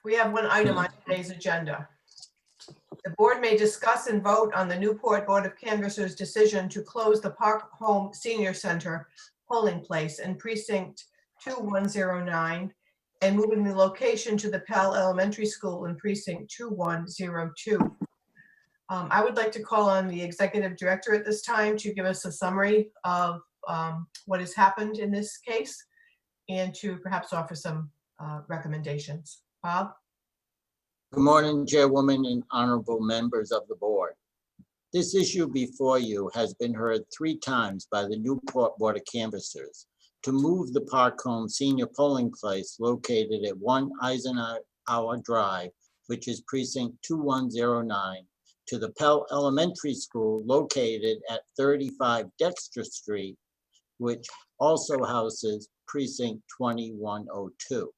We have one item on today's agenda. The board may discuss and vote on the Newport Board of Canvassers' decision to close the Park Holm Senior Center polling place in precinct 2109 and moving the location to the Pell Elementary School in precinct 2102. I would like to call on the executive director at this time to give us a summary of what has happened in this case and to perhaps offer some recommendations. Bob? Good morning, Chairwoman and honorable members of the board. This issue before you has been heard 3 times by the Newport Board of Canvassers to move the Park Holm Senior Polling Place located at 1 Eisenhower Drive, which is precinct 2109, to the Pell Elementary School located at 35 Dexter Street, which also houses precinct 2102.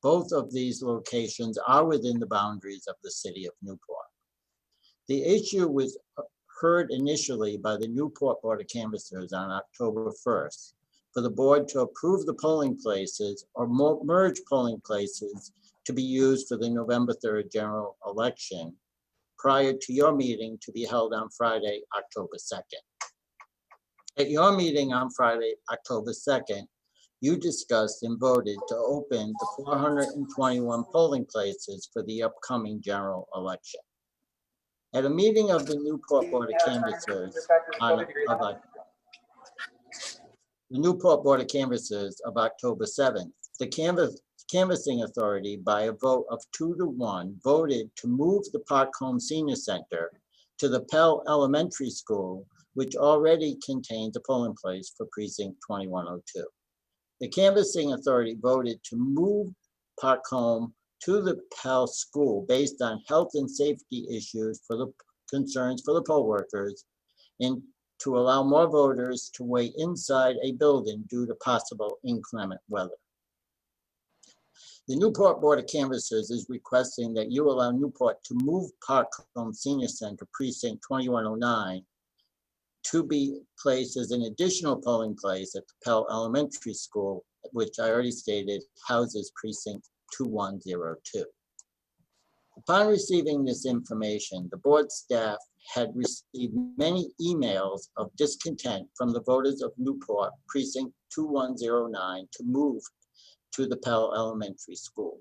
Both of these locations are within the boundaries of the city of Newport. The issue was heard initially by the Newport Board of Canvassers on October 1st for the board to approve the polling places or merge polling places to be used for the November 3rd general election prior to your meeting to be held on Friday, October 2nd. At your meeting on Friday, October 2nd, you discussed and voted to open the 421 polling places for the upcoming general election. At a meeting of the Newport Board of Canvassers of October 7th, the canvassing authority by a vote of 2-1 voted to move the Park Holm Senior Center to the Pell Elementary School, which already contains a polling place for precinct 2102. The canvassing authority voted to move Park Holm to the Pell School based on health and safety issues for the concerns for the poll workers and to allow more voters to wait inside a building due to possible inclement weather. The Newport Board of Canvassers is requesting that you allow Newport to move Park Holm Senior Center precinct 2109 to be placed as an additional polling place at the Pell Elementary School, which I already stated houses precinct 2102. Upon receiving this information, the board staff had received many emails of discontent from the voters of Newport precinct 2109 to move to the Pell Elementary School.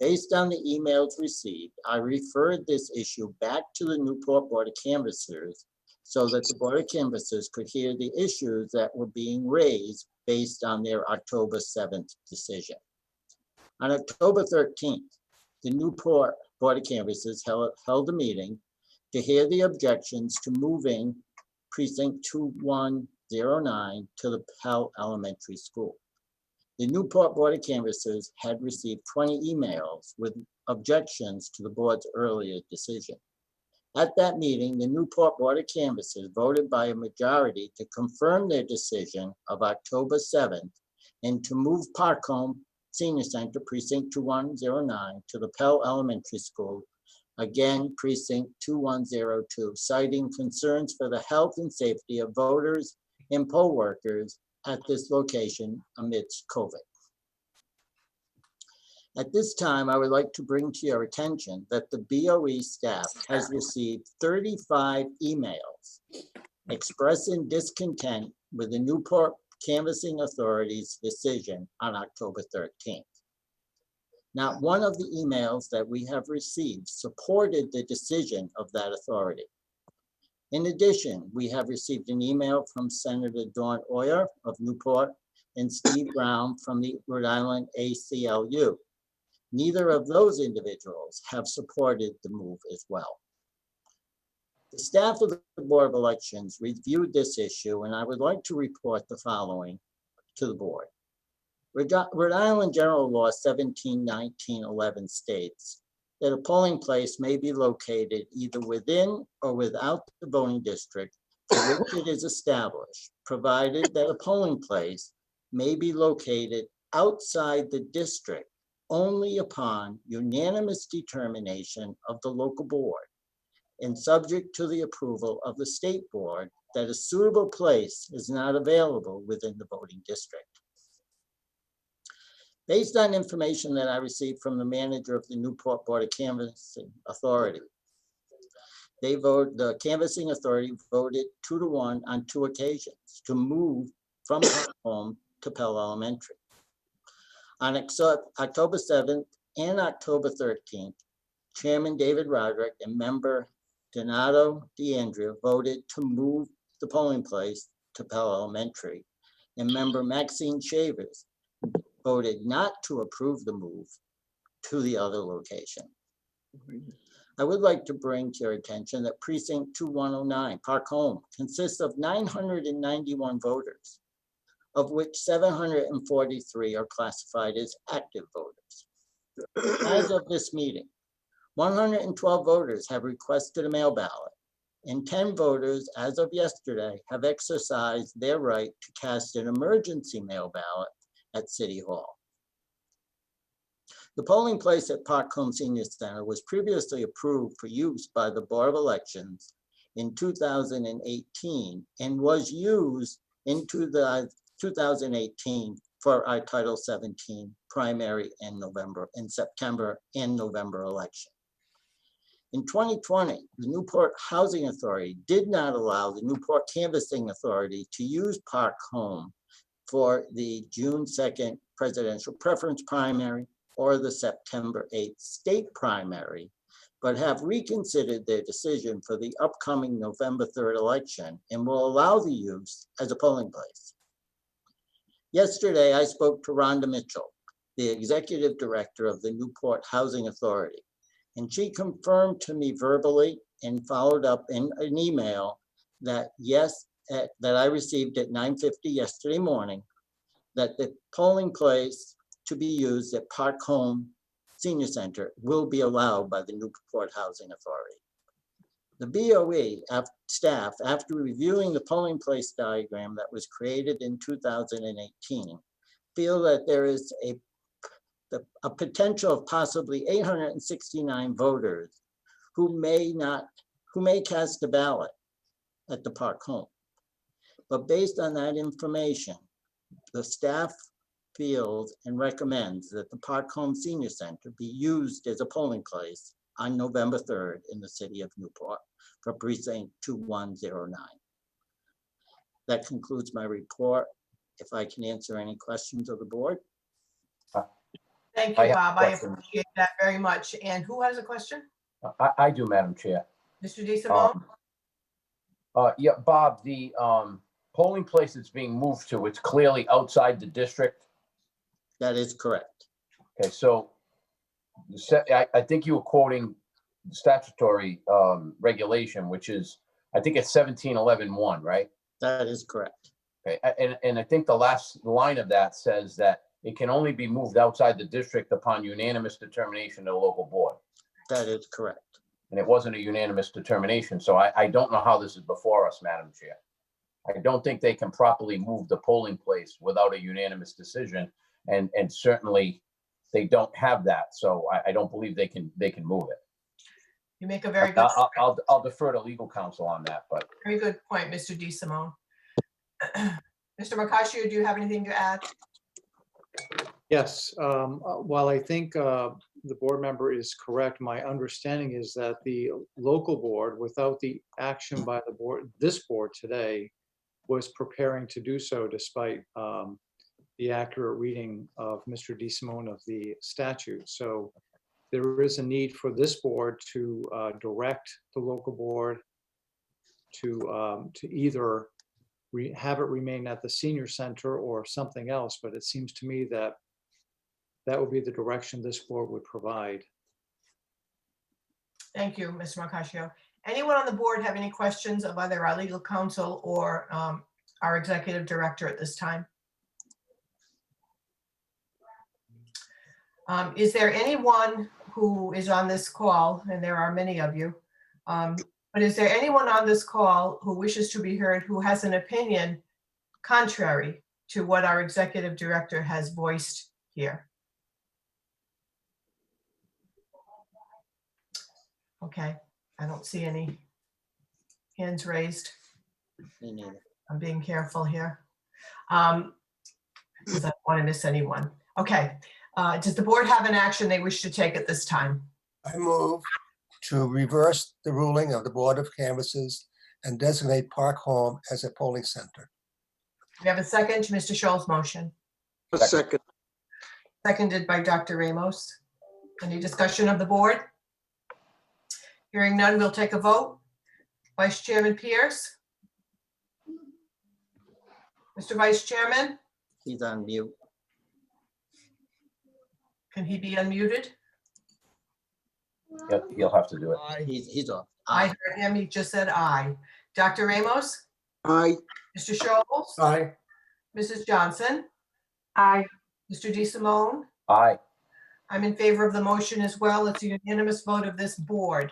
Based on the emails received, I referred this issue back to the Newport Board of Canvassers so that the Board of Canvassers could hear the issues that were being raised based on their October 7th decision. On October 13th, the Newport Board of Canvassers held a meeting to hear the objections to moving precinct 2109 to the Pell Elementary School. The Newport Board of Canvassers had received 20 emails with objections to the board's earlier decision. At that meeting, the Newport Board of Canvassers voted by a majority to confirm their decision of October 7th and to move Park Holm Senior Center precinct 2109 to the Pell Elementary School, again precinct 2102, citing concerns for the health and safety of voters and poll workers at this location amidst COVID. At this time, I would like to bring to your attention that the BOE staff has received 35 emails expressing discontent with the Newport Canvassing Authority's decision on October 13th. Not one of the emails that we have received supported the decision of that authority. In addition, we have received an email from Senator Dawn Oyer of Newport and Steve Brown from the Rhode Island ACLU. Neither of those individuals have supported the move as well. The staff of the Board of Elections reviewed this issue, and I would like to report the following to the board. Rhode Island General Law 17-1911 states that a polling place may be located either within or without the voting district for which it is established, provided that a polling place may be located outside the district only upon unanimous determination of the local board and subject to the approval of the state board that a suitable place is not available within the voting district. Based on information that I received from the manager of the Newport Board of Canvassing Authority, the Canvassing Authority voted 2-1 on 2 occasions to move from Park Holm to Pell Elementary. On October 7th and October 13th, Chairman David Roderick and member Donato DeAndrea voted to move the polling place to Pell Elementary, and member Maxine Shavers voted not to approve the move to the other location. I would like to bring to your attention that precinct 2109, Park Holm, consists of 991 voters, of which 743 are classified as active voters. As of this meeting, 112 voters have requested a mail ballot, and 10 voters, as of yesterday, have exercised their right to cast an emergency mail ballot at City Hall. The polling place at Park Holm Senior Center was previously approved for use by the Board of Elections in 2018 and was used in 2018 for our Title 17 primary and September and November election. In 2020, the Newport Housing Authority did not allow the Newport Canvassing Authority to use Park Holm for the June 2nd presidential preference primary or the September 8th state primary, but have reconsidered their decision for the upcoming November 3rd election and will allow the use as a polling place. Yesterday, I spoke to Rhonda Mitchell, the executive director of the Newport Housing Authority, and she confirmed to me verbally and followed up in an email that yes, that I received at 9:50 yesterday morning, that the polling place to be used at Park Holm Senior Center will be allowed by the Newport Housing Authority. The BOE staff, after reviewing the polling place diagram that was created in 2018, feel that there is a potential of possibly 869 voters who may cast a ballot at the Park Holm. But based on that information, the staff feels and recommends that the Park Holm Senior Center be used as a polling place on November 3rd in the city of Newport for precinct 2109. That concludes my report. If I can answer any questions of the board. Thank you, Bob. I appreciate that very much. And who has a question? I do, Madam Chair. Mr. DeSimone? Yeah, Bob, the polling place that's being moved to, it's clearly outside the district. That is correct. Okay, so I think you were quoting the statutory regulation, which is, I think it's 1711(1), right? That is correct. Okay, and I think the last line of that says that it can only be moved outside the district upon unanimous determination of the local board. That is correct. And it wasn't a unanimous determination, so I don't know how this is before us, Madam Chair. I don't think they can properly move the polling place without a unanimous decision, and certainly they don't have that, so I don't believe they can move it. You make a very good I'll defer to legal counsel on that, but very good point, Mr. DeSimone. Mr. Mercatio, do you have anything to add? Yes, while I think the board member is correct, my understanding is that the local board, without the action by the board, this board today, was preparing to do so despite the accurate reading of Mr. DeSimone of the statute. So there is a need for this board to direct the local board to either have it remain at the senior center or something else, but it seems to me that that would be the direction this board would provide. Thank you, Mr. Mercatio. Anyone on the board have any questions of either our legal counsel or our executive director at this time? Is there anyone who is on this call, and there are many of you, but is there anyone on this call who wishes to be heard who has an opinion contrary to what our executive director has voiced here? Okay, I don't see any hands raised. Me neither. I'm being careful here because I don't want to miss anyone. Okay, Does the board have an action they wish to take at this time? I move to reverse the ruling of the Board of Canvassers and designate Park Holm as a polling center. We have a second to Mr. Scholl's motion, A second. seconded by Dr. Ramos. Any discussion of the board? Hearing none, we'll take a vote. Vice Chairman Pierce? Mr. Vice Chairman, He's on mute. can he be unmuted? You'll have to do it. He's off. I heard him, he just said aye. Dr. Ramos? Aye. Mr. Scholl? Aye. Mrs. Johnson? Aye. Mr. DeSimone? Aye. I'm in favor of the motion as well. It's a unanimous vote of this board.